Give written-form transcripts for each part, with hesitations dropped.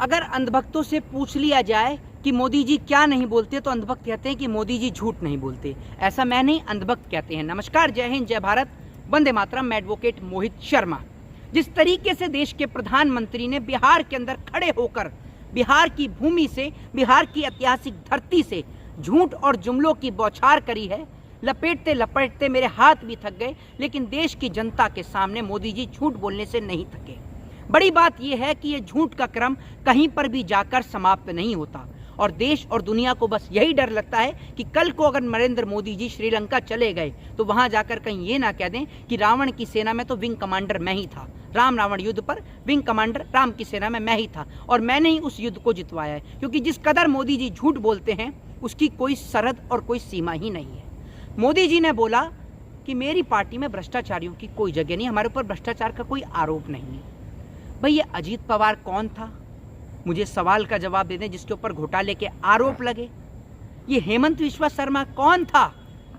अगर अंधभक्तों से पूछ लिया जाए कि मोदी जी क्या नहीं बोलते, तो अंधभक्त कहते हैं कि मोदी जी झूठ नहीं बोलते। ऐसा मैं नहीं, अंधभक्त कहते हैं। नमस्कार, जय हिंद, जय भारत, वंदे मातरम। मैं एडवोकेट मोहित शर्मा। जिस तरीके से देश के प्रधानमंत्री ने बिहार के अंदर खड़े होकर बिहार की भूमि से, बिहार की ऐतिहासिक धरती से झूठ और जुमलों की बौछार करी है, लपेटते लपेटते मेरे हाथ भी थक गए, लेकिन देश की जनता के सामने मोदी जी झूठ बोलने से नहीं थके। बड़ी बात यह है कि यह झूठ का क्रम कहीं पर भी जाकर समाप्त नहीं होता, और देश और दुनिया को बस यही डर लगता है कि कल को अगर नरेंद्र मोदी जी श्रीलंका चले गए तो वहां जाकर कहीं ये ना कह दें कि रावण की सेना में तो विंग कमांडर मैं ही था। राम रावण युद्ध पर विंग कमांडर राम की सेना में मैं ही था, और मैंने ही उस युद्ध को जितवाया है। क्योंकि जिस कदर मोदी जी झूठ बोलते हैं उसकी कोई सरहद और कोई सीमा ही नहीं है। मोदी जी ने बोला कि मेरी पार्टी में भ्रष्टाचारियों की कोई जगह नहीं, हमारे ऊपर भ्रष्टाचार का कोई आरोप नहीं है। भाई, ये अजीत पवार कौन था? मुझे सवाल का जवाब दे दें जिसके ऊपर घोटाले के आरोप लगे। ये हेमंत विश्वा शर्मा कौन था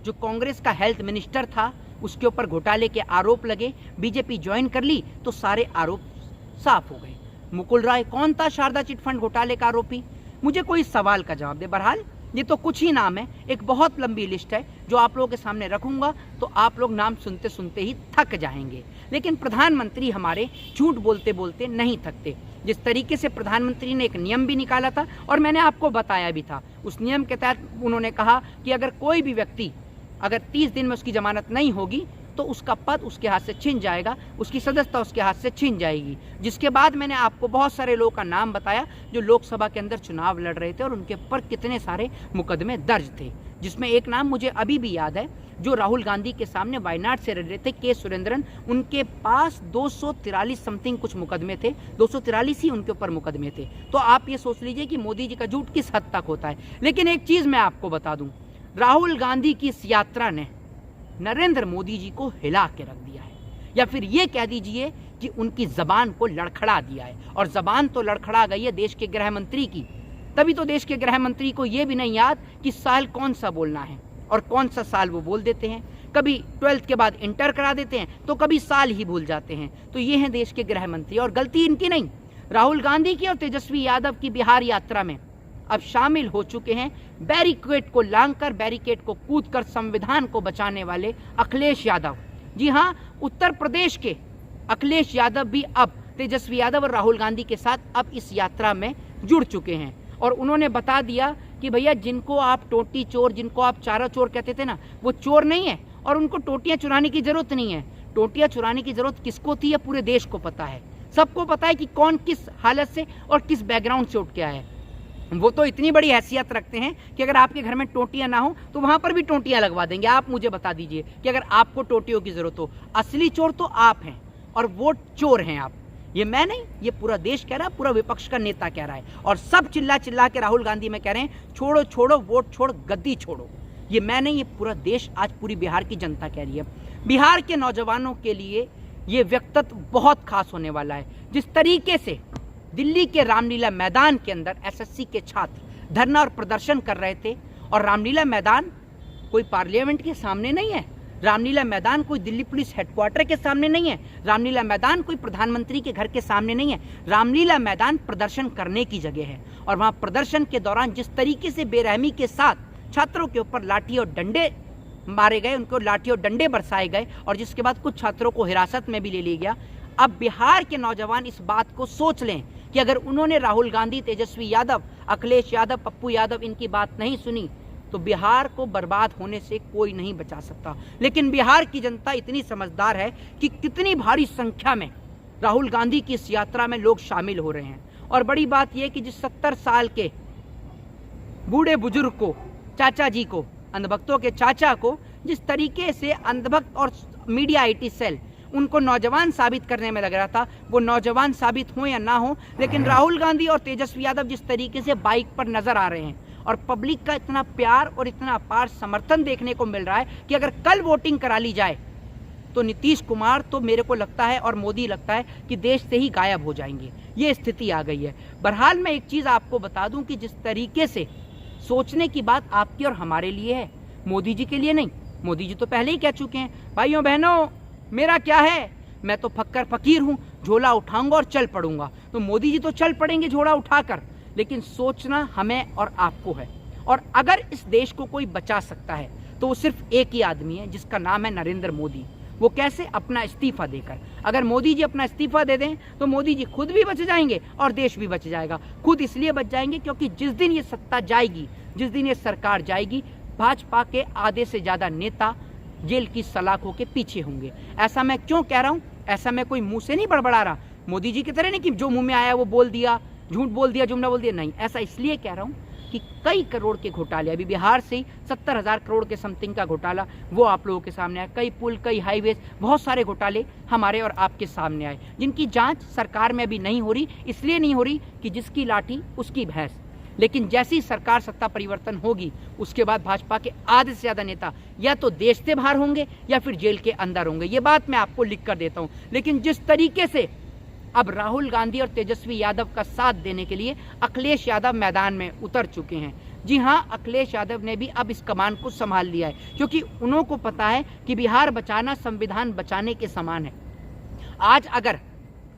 जो कांग्रेस का हेल्थ मिनिस्टर था, उसके ऊपर घोटाले के आरोप लगे। बीजेपी ज्वाइन कर ली तो सारे आरोप साफ हो गए। मुकुल राय कौन था शारदा चिटफंड घोटाले का आरोपी? मुझे कोई सवाल का जवाब दे। बहरहाल ये तो कुछ ही नाम है, एक बहुत लंबी लिस्ट है जो आप लोगों के सामने रखूंगा तो आप लोग नाम सुनते सुनते ही थक जाएंगे। लेकिन प्रधानमंत्री हमारे झूठ बोलते बोलते नहीं थकते। जिस तरीके से प्रधानमंत्री ने एक नियम भी निकाला था और मैंने आपको बताया भी था, उस नियम के तहत उन्होंने कहा कि अगर कोई भी व्यक्ति अगर 30 दिन में उसकी जमानत नहीं होगी तो उसका पद उसके हाथ से छिन जाएगा, उसकी सदस्यता उसके हाथ से छिन जाएगी। जिसके बाद मैंने आपको बहुत सारे लोगों का नाम बताया जो लोकसभा के अंदर चुनाव लड़ रहे थे और उनके ऊपर कितने सारे मुकदमे दर्ज थे, जिसमें एक नाम मुझे अभी भी याद है जो राहुल गांधी के सामने वायनाड से लड़ रहे थे, के सुरेंद्रन। उनके पास 243 समथिंग कुछ मुकदमे थे, 243 ही उनके ऊपर मुकदमे थे। तो आप ये सोच लीजिए कि मोदी जी का झूठ किस हद तक होता है। लेकिन एक चीज मैं आपको बता दूं, राहुल गांधी की इस यात्रा ने नरेंद्र मोदी जी को हिला के रख दिया है, या फिर ये कह दीजिए कि उनकी जबान को लड़खड़ा दिया है। और जबान तो लड़खड़ा गई है देश के गृह मंत्री की। तभी तो देश के गृह मंत्री को यह भी नहीं याद कि साल कौन सा बोलना है, और कौन सा साल वो बोल देते हैं। कभी 12th के बाद इंटर करा देते हैं तो कभी साल ही भूल जाते हैं। तो ये हैं देश के गृह मंत्री, और गलती इनकी नहीं, राहुल गांधी की और तेजस्वी यादव की बिहार यात्रा में अब शामिल हो चुके हैं बैरिकेड को लांघकर, बैरिकेड को कूदकर संविधान को बचाने वाले अखिलेश यादव। जी हाँ, उत्तर प्रदेश के अखिलेश यादव भी अब तेजस्वी यादव और राहुल गांधी के साथ अब इस यात्रा में जुड़ चुके हैं। और उन्होंने बता दिया कि भैया, जिनको आप टोटी चोर, जिनको आप चारा चोर कहते थे ना, वो चोर नहीं है और उनको टोटियां चुराने की जरूरत नहीं है। टोटियां चुराने की जरूरत किसको थी, पूरे देश को पता है। सबको पता है कि कौन किस हालत से और किस बैकग्राउंड से उठ के आया है। वो तो इतनी बड़ी हैसियत रखते हैं कि अगर आपके घर में टोटियां ना हो तो वहां पर भी टोटियां लगवा देंगे। आप मुझे बता दीजिए कि अगर आपको टोटियों की जरूरत हो, असली चोर तो आप हैं और वो चोर हैं आप। ये मैं नहीं, ये पूरा देश कह रहा है, पूरा विपक्ष का नेता कह रहा है, और सब चिल्ला चिल्ला के राहुल गांधी में कह रहे हैं छोड़ो छोड़ो, वोट छोड़, गद्दी छोड़ो। ये मैं नहीं, ये पूरा देश, आज पूरी बिहार की जनता कह रही है। बिहार के नौजवानों के लिए ये वक्तव्य बहुत खास होने वाला है। जिस तरीके से दिल्ली के रामलीला मैदान के अंदर एसएससी के छात्र धरना और प्रदर्शन कर रहे थे, और रामलीला मैदान कोई पार्लियामेंट के सामने नहीं है, रामलीला मैदान कोई दिल्ली पुलिस हेडक्वार्टर के सामने नहीं है, रामलीला मैदान कोई प्रधानमंत्री के घर के सामने नहीं है। रामलीला मैदान प्रदर्शन करने की जगह है, और वहां प्रदर्शन के दौरान जिस तरीके से बेरहमी के साथ छात्रों के ऊपर लाठी और डंडे मारे गए, उनको लाठी और डंडे बरसाए गए, और जिसके बाद कुछ छात्रों को हिरासत में भी ले लिया गया। अब बिहार के नौजवान इस बात को सोच लें कि अगर उन्होंने राहुल गांधी, तेजस्वी यादव, अखिलेश यादव, पप्पू यादव इनकी बात नहीं सुनी तो बिहार को बर्बाद होने से कोई नहीं बचा सकता। लेकिन बिहार की जनता इतनी समझदार है कि कितनी भारी संख्या में राहुल गांधी की इस यात्रा में लोग शामिल हो रहे हैं। और बड़ी बात यह कि जिस 70 साल के बूढ़े बुजुर्ग को, चाचा जी को, अंधभक्तों के चाचा को, जिस तरीके से अंधभक्त और मीडिया आईटी सेल उनको नौजवान साबित करने में लग रहा था, वो नौजवान साबित हो या ना हो, लेकिन राहुल गांधी और तेजस्वी यादव जिस तरीके से बाइक पर नजर आ रहे हैं और पब्लिक का इतना प्यार और इतना अपार समर्थन देखने को मिल रहा है कि अगर कल वोटिंग करा ली जाए तो नीतीश कुमार तो मेरे को लगता है और मोदी लगता है कि देश से ही गायब हो जाएंगे। ये स्थिति आ गई है। बहरहाल मैं एक चीज आपको बता दूं कि जिस तरीके से सोचने की बात आपकी और हमारे लिए है, मोदी जी के लिए नहीं। मोदी जी तो पहले ही कह चुके हैं, भाइयों बहनों मेरा क्या है, मैं तो फक्कर फकीर हूं, झोला उठाऊंगा और चल पड़ूंगा। तो मोदी जी तो चल पड़ेंगे झोला उठाकर, लेकिन सोचना हमें और आपको है। और अगर इस देश को कोई बचा सकता है तो वो सिर्फ एक ही आदमी है, जिसका नाम है नरेंद्र मोदी। वो कैसे? अपना इस्तीफा देकर। अगर मोदी जी अपना इस्तीफा दे दें तो मोदी जी खुद भी बच जाएंगे और देश भी बच जाएगा। खुद इसलिए बच जाएंगे क्योंकि जिस दिन ये सत्ता जाएगी, जिस दिन ये सरकार जाएगी, भाजपा के आधे से ज्यादा नेता जेल की सलाखों के पीछे होंगे। ऐसा मैं क्यों कह रहा हूं? ऐसा मैं कोई मुंह से नहीं बड़बड़ा रहा, मोदी जी की तरह नहीं कि जो मुंह में आया वो बोल दिया, झूठ बोल दिया, जुमला बोल दिया। नहीं, ऐसा इसलिए कह रहा हूं कि कई करोड़ के घोटाले, अभी बिहार से ही 70,000 करोड़ के समथिंग का घोटाला वो आप लोगों के सामने आया। कई पुल, कई हाईवेज, बहुत सारे घोटाले हमारे और आपके सामने आए, जिनकी जांच सरकार में अभी नहीं हो रही। इसलिए नहीं हो रही कि जिसकी लाठी उसकी भैंस। लेकिन जैसी सरकार सत्ता परिवर्तन होगी, उसके बाद भाजपा के आधे से ज्यादा नेता या तो देश से बाहर होंगे या फिर जेल के अंदर होंगे। ये बात मैं आपको लिख कर देता हूं। लेकिन जिस तरीके से अब राहुल गांधी और तेजस्वी यादव का साथ देने के लिए अखिलेश यादव मैदान में उतर चुके हैं। जी हां, अखिलेश यादव ने भी अब इस कमान को संभाल लिया है, क्योंकि उन्हों को पता है कि बिहार बचाना संविधान बचाने के समान है। आज अगर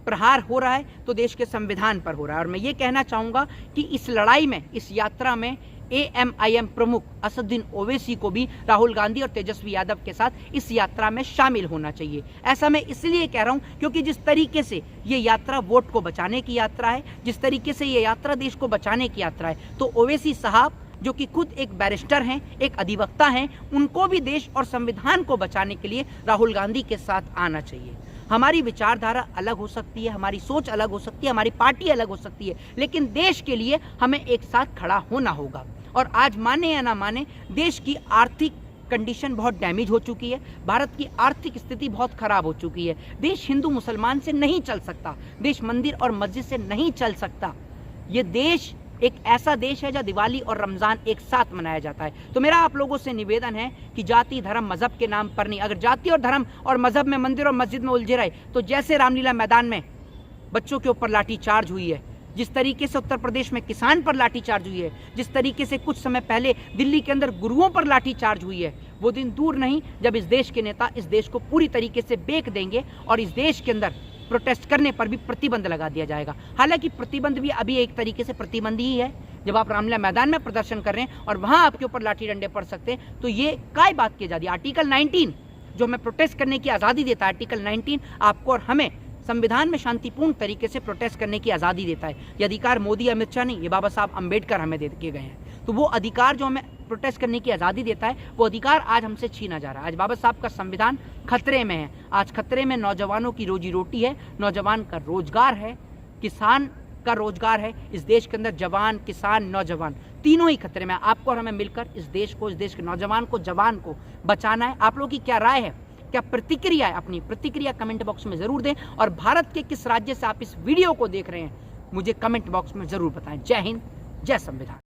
प्रहार हो रहा है तो देश के संविधान पर हो रहा है। और मैं ये कहना चाहूंगा कि इस लड़ाई में, इस यात्रा में AMIM प्रमुख असदुद्दीन ओवैसी को भी राहुल गांधी और तेजस्वी यादव के साथ इस यात्रा में शामिल होना चाहिए। ऐसा मैं इसलिए कह रहा हूं क्योंकि जिस तरीके से ये यात्रा वोट को बचाने की यात्रा है, जिस तरीके से ये यात्रा देश को बचाने की यात्रा है, तो ओवैसी साहब जो कि खुद एक बैरिस्टर हैं, एक अधिवक्ता हैं, उनको भी देश और संविधान को बचाने के लिए राहुल गांधी के साथ आना चाहिए। हमारी विचारधारा अलग हो सकती है, हमारी सोच अलग हो सकती है, हमारी पार्टी अलग हो सकती है, लेकिन देश के लिए हमें एक साथ खड़ा होना होगा। और आज माने या ना माने, देश की आर्थिक कंडीशन बहुत डैमेज हो चुकी है, भारत की आर्थिक स्थिति बहुत खराब हो चुकी है। देश हिंदू मुसलमान से नहीं चल सकता, देश मंदिर और मस्जिद से नहीं चल सकता। ये देश एक ऐसा देश है जहाँ दिवाली और रमजान एक साथ मनाया जाता है। तो मेरा आप लोगों से निवेदन है कि जाति, धर्म, मजहब के नाम पर नहीं, अगर जाति और धर्म और मजहब में, मंदिर और मस्जिद में उलझे रहे तो जैसे रामलीला मैदान में बच्चों के ऊपर लाठीचार्ज हुई है, जिस तरीके से उत्तर प्रदेश में किसान पर लाठीचार्ज हुई है, जिस तरीके से कुछ समय पहले दिल्ली के अंदर गुरुओं पर लाठीचार्ज हुई है, वो दिन दूर नहीं जब इस देश के नेता इस देश को पूरी तरीके से बेच देंगे और इस देश के अंदर प्रोटेस्ट करने पर भी प्रतिबंध लगा दिया जाएगा। हालांकि प्रतिबंध भी अभी एक तरीके से प्रतिबंध ही है। जब आप रामलीला मैदान में प्रदर्शन कर रहे हैं और वहां आपके ऊपर लाठी डंडे पड़ सकते हैं, तो ये काय बात की आजादी? आर्टिकल 19 जो हमें प्रोटेस्ट करने की आज़ादी देता है, आर्टिकल 19 आपको और हमें संविधान में शांतिपूर्ण तरीके से प्रोटेस्ट करने की आज़ादी देता है। ये अधिकार मोदी, अमित शाह नहीं, ये बाबा साहब अम्बेडकर हमें दे के गए हैं। तो वो अधिकार जो हमें प्रोटेस्ट करने की आज़ादी देता है, वो अधिकार आज हमसे छीना जा रहा है। आज बाबा साहब का संविधान खतरे में है। आज खतरे में नौजवानों की रोजी रोटी है, नौजवान का रोजगार है, किसान का रोजगार है। इस देश के अंदर जवान, किसान, नौजवान तीनों ही खतरे में। आपको और हमें मिलकर इस देश को, इस देश के नौजवान को, जवान को बचाना है। आप लोगों की क्या राय है, क्या प्रतिक्रिया है? अपनी प्रतिक्रिया कमेंट बॉक्स में जरूर दें। और भारत के किस राज्य से आप इस वीडियो को देख रहे हैं, मुझे कमेंट बॉक्स में जरूर बताएं। जय हिंद, जय संविधान।